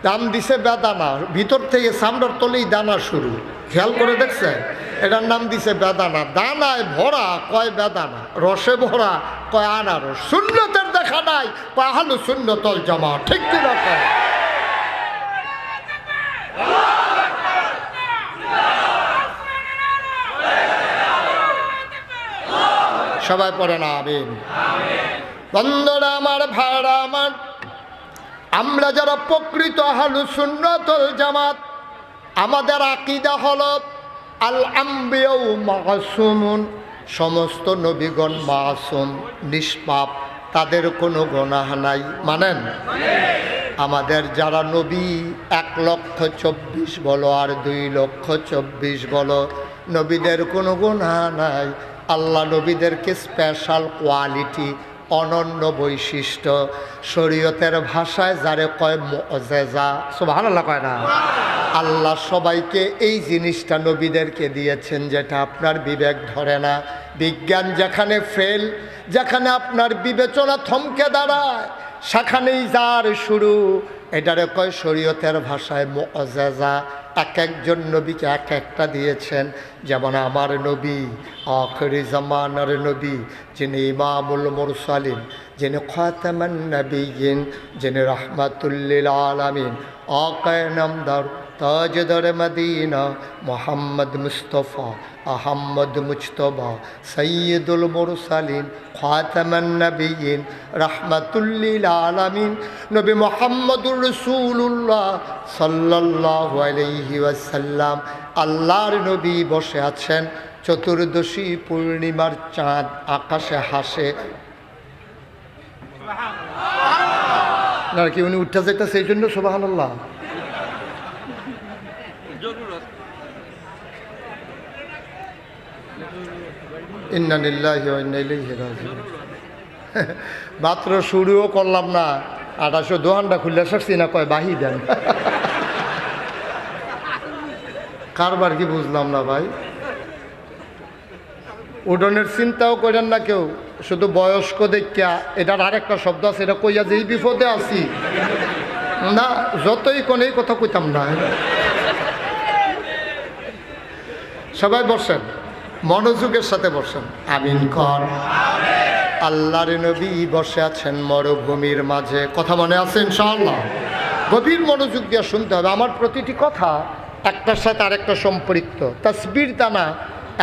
দাম দিছে বেদানা, ভিতর থেকে চামড়ার তলেই দানা শুরু। খেয়াল করে দেখছেন? এটার নাম দিছে বেদানা। দানায় ভরা, কয় বেদানা। রসে ভরা, কয় আনারস। সুন্নতের দেখা নাই, কয় আহলুস সুন্নাত ওয়াল জামাত। ঠিক কি না? সবাই পড়ে না আমিন। বন্ধুরা আমার, ভাইরা আমার, আমরা যারা প্রকৃত আহলুস সুন্নাত ওয়াল জামাত, আমাদের আকীদা হলো আল আম্বিয়াউ মাসুমুন, সমস্ত নবীগণ মাসুম, নিষ্পাপ, তাদের কোনো গুনাহ নাই। মানেন? আমাদের যারা নবী 1,24,000 বলো আর 2,24,000 বলো, নবীদের কোনো গুনাহ নাই। আল্লাহ নবীদেরকে স্পেশাল কোয়ালিটি, অনন্য বৈশিষ্ট্য, শরীয়তের ভাষায় যারে কয় মুআজিজা, সুবহানাল্লাহ কয় না? আল্লাহ সবাইকে এই জিনিসটা নবীদেরকে দিয়েছেন, যেটা আপনার বিবেক ধরে না। বিজ্ঞান যেখানে ফেল, যেখানে আপনার বিবেচনা থমকে দাঁড়ায়, সেখানেই যার শুরু। এটারে কয় শরীয়তের ভাষায় মুআজিজা। এক একজন নবীকে এক একটা দিয়েছেন। যেমন আমার নবী আখিরি জামানার নবী, যিনি ইমামুল মুরসালিন, যিনি খাতামান নবিয়্যিন, যিনি রাহমাতুল লিল আলামিন, আকায়ে নামদার, তাজদার মদিনা, মুহাম্মদ মুস্তাফা আহমদ মুজতবা, সৈয়দুল মুরসালিন, খাতামান নবিয়্যিন, রাহমাতুল লিল আলামিন, নবী মুহাম্মদুর রাসূলুল্লাহ সাল্লাল্লাহু আলাইহি ওয়াসাল্লাম। আল্লাহর নবী বসে আছেন, চতুর্দশী পূর্ণিমার চাঁদ আকাশে হাসে। না কি উনি উঠতে যেতেছে সেই জন্য সুবহানাল্লাহ। ইন্না লিল্লাহি ওয়া ইন্না ইলাইহি রাজিউন। মাত্র শুরুও করলাম না, 28 দোহানটা খুললে সারছি না, কয় বাহি দেন। কারবার কি বুঝলাম না ভাই। উডনের চিন্তাও করেন না কেউ, শুধু বয়স্ক দেখা। এটার আরেকটা শব্দ আছে, এটা কইয়া যে এই বিপদে আছি না, যতই কোন এই কথা কইতাম না। সবাই বসেন, মনোযোগের সাথে বসেন। আমিন কর। আল্লাহর নবী বসে আছেন মরুভূমির মাঝে। কথা মনে আছে ইনশাআল্লাহ? গভীর মনোযোগ দিয়ে শুনতে হবে। আমার প্রতিটি কথা একটার সাথে আরেকটা সম্পৃক্ত। তাসবির দানা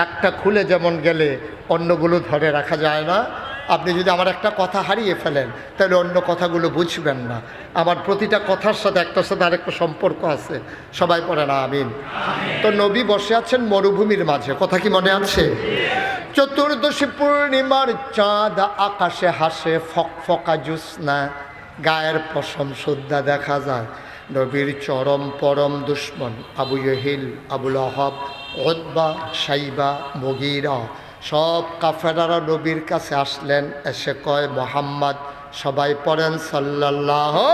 একটা খুলে যেমন গেলে অন্যগুলো ধরে রাখা যায় না, আপনি যদি আমার একটা কথা হারিয়ে ফেলেন তাহলে অন্য কথাগুলো বুঝবেন না। আমার প্রতিটা কথার সাথে একটার সাথে আরেকটা সম্পর্ক আছে। সবাই পড়ে না আমিন। তো নবী বসে আছেন মরুভূমির মাঝে। কথা কি মনে আছে? চতুর্দশী পূর্ণিমার চাঁদ আকাশে হাসে, ফকফকা জ্যোৎস্না, গায়ের পশম সুদ্ধা দেখা যায়। নবীর চরম পরম দুশ্মন আবু জহিল, আবুল আহাব, উতবা, শাইবা, মুগীরা, সব কাফেরারা নবীর কাছে আসলেন। এসে কয় মুহাম্মদ। সবাই পড়েন সাল্লাল্লাহু।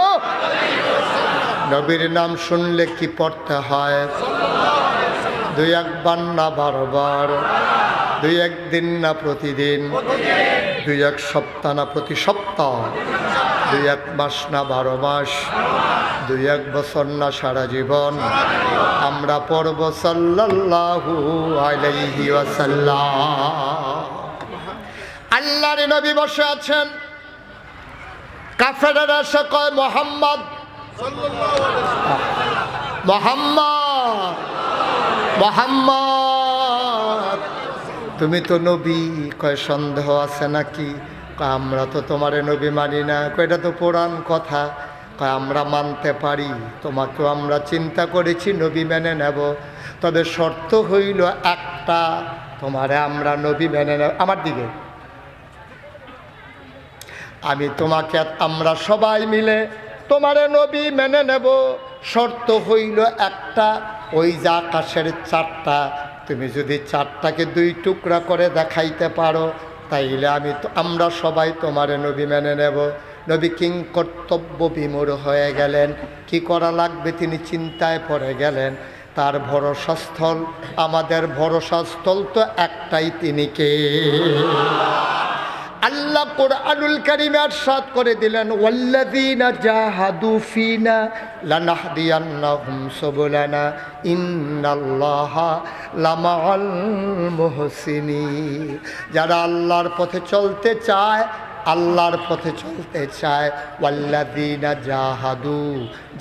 নবীর নাম শুনলে কি পড়তে হয়? 2-1 বার না 12 বার? 2-1 দিন না প্রতিদিন? 2-1 সপ্তাহ না প্রতি সপ্তাহ? 2-1 মাস না 12 মাস? 2-1 বছর না সারা জীবন? আমরা পড়ব সাল্লাল্লাহু আলাইহি ওয়াসাল্লাম। আল্লাহর নবী বসে আছেন, কাফেররা এসে কয় মুহাম্মদ, মুহাম্মদ, মুহাম্মদ, তুমি তো নবী। কয় সন্দেহ আছে নাকি? কয় আমরা তো তোমারে নবী মানি না। কয় এটা তো পুরাণ কথা। কয় আমরা মানতে পারি, তোমাকেও আমরা চিন্তা করেছি নবী মেনে নেব, তবে শর্ত হইল একটা, তোমারে আমরা নবী মেনে নেব। আমার দিকে আমরা সবাই মিলে তোমারে নবী মেনে নেব, শর্ত হইল একটা, ওই যে আকাশের চারটা, তুমি যদি চারটাকে 2 টুকরা করে দেখাইতে পারো, তাইলে আমরা সবাই তোমার নবী মেনে নেব। নবী কিং কর্তব্য বিমূঢ় হয়ে গেলেন, কি করা লাগবে তিনি চিন্তায় পড়ে গেলেন। তার ভরসাস্থল, আমাদের ভরসাস্থল তো একটাই, তিনি কে? আল্লাহ কুরআনুল কারীমে ইরশাদ করে দিলেন, ওয়াল্লাযীনা জাহাদু ফীনা লানাহদিয়ান্নাহুম সুবুলানা ইন্নাল্লাহা লামাআল মুহসিনিন। যারা আল্লাহর পথে চলতে চায়, আল্লাহর পথে চলতে চায়, ওয়াল্লাযীনা জাহাদু,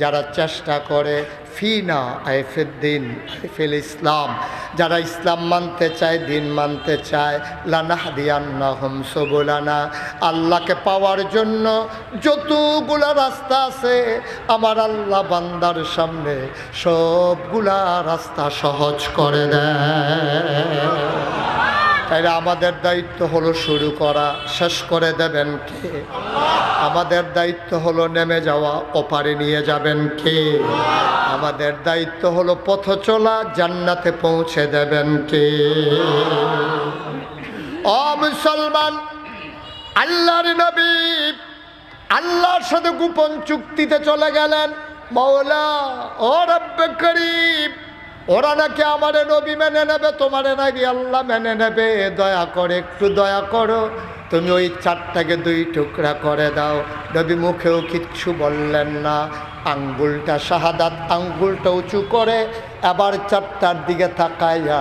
যারা চেষ্টা করে, ফিনা আইফিদ্দিন ফিল ইসলাম, যারা ইসলাম মানতে চায়, দিন মানতে চায়, লানাহদিয়ান্নাহুম সুবুলানা, আল্লাহকে পাওয়ার জন্য যতগুলা রাস্তা আছে আমার আল্লাহ বান্দার সামনে সবগুলা রাস্তা সহজ করে দেয়। তাইলে আমাদের দায়িত্ব হলো শুরু করা, শেষ করে দেবেন কে? আমাদের দায়িত্ব হলো নেমে যাওয়া, ওপারে নিয়ে যাবেন কে? আমাদের দায়িত্ব হলো পথ চলা, জান্নাতে পৌঁছে দেবেন কে? ও মুসলমান, আল্লাহর নবী আল্লাহর সাথে গোপন চুক্তিতে চলে গেলেন। মাওলা, ও রব্বে করিম, ওরা নাকি আমার নবী মেনে নেবে, তোমারে নাকি আল্লাহ মেনে নেবে, দয়া করে একটু দয়া করো, তুমি ওই চারটাকে 2 টুকরা করে দাও। নবী মুখেও কিচ্ছু বললেন না, আঙ্গুলটা শাহাদাত আঙ্গুলটা উঁচু করে আবার চারটার দিকে তাকাইয়া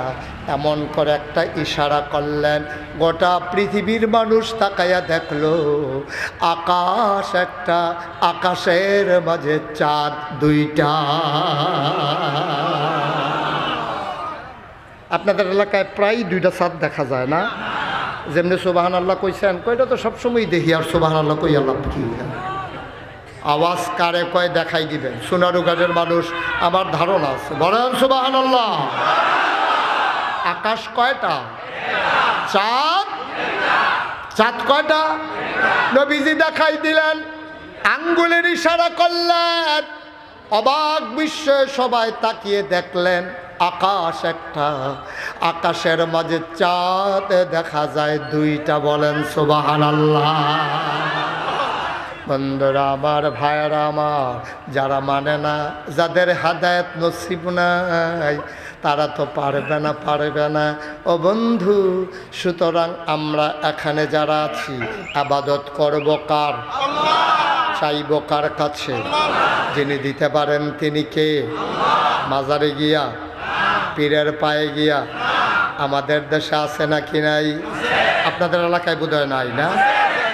এমন করে একটা ইশারা করলেন। গোটা পৃথিবীর মানুষ তাকাইয়া দেখলো আকাশ একটা, আকাশের মাঝে চাঁদ 2টা। আপনাদের এলাকায় প্রায় 2টা চাঁদ দেখা যায় না? যেমনি সুবহানাল্লাহ কইছেন, কয়টা তো সবসময় দেখি, আর সুবহানাল্লাহ কই আল্লাহ কি আওয়াজ কারে কয় দেখাই দিবেন। সোনারু গাজের মানুষ আমার ধারণা আছে, বলেন সুবহানাল্লাহ। আকাশ কয়টা? চাঁদ, চাঁদ কয়টা? নবীজি দেখাই দিলেন, আঙ্গুলের ইশারা করলেন, অবাক বিস্ময়ে সবাই তাকিয়ে দেখলেন আকাশ একটা, আকাশের মাঝে চাঁদ দেখা যায় 2টা। বলেন সুবহানাল্লাহ। বন্ধুরা আমার, ভাইয়েরা আমার, যারা মানে না, যাদের হেদায়েত নসিব নাই, তারা তো পারবে না, পারবে না। ও বন্ধু, সুতরাং আমরা এখানে যারা আছি ইবাদত করব কার? চাইব কার কাছে? যিনি দিতে পারেন তিনি কে? মাজারে গিয়া, পীরের পায়ে গিয়া? আমাদের দেশে আছে নাকি নাই? আপনাদের এলাকায় বোধহয় নাই না?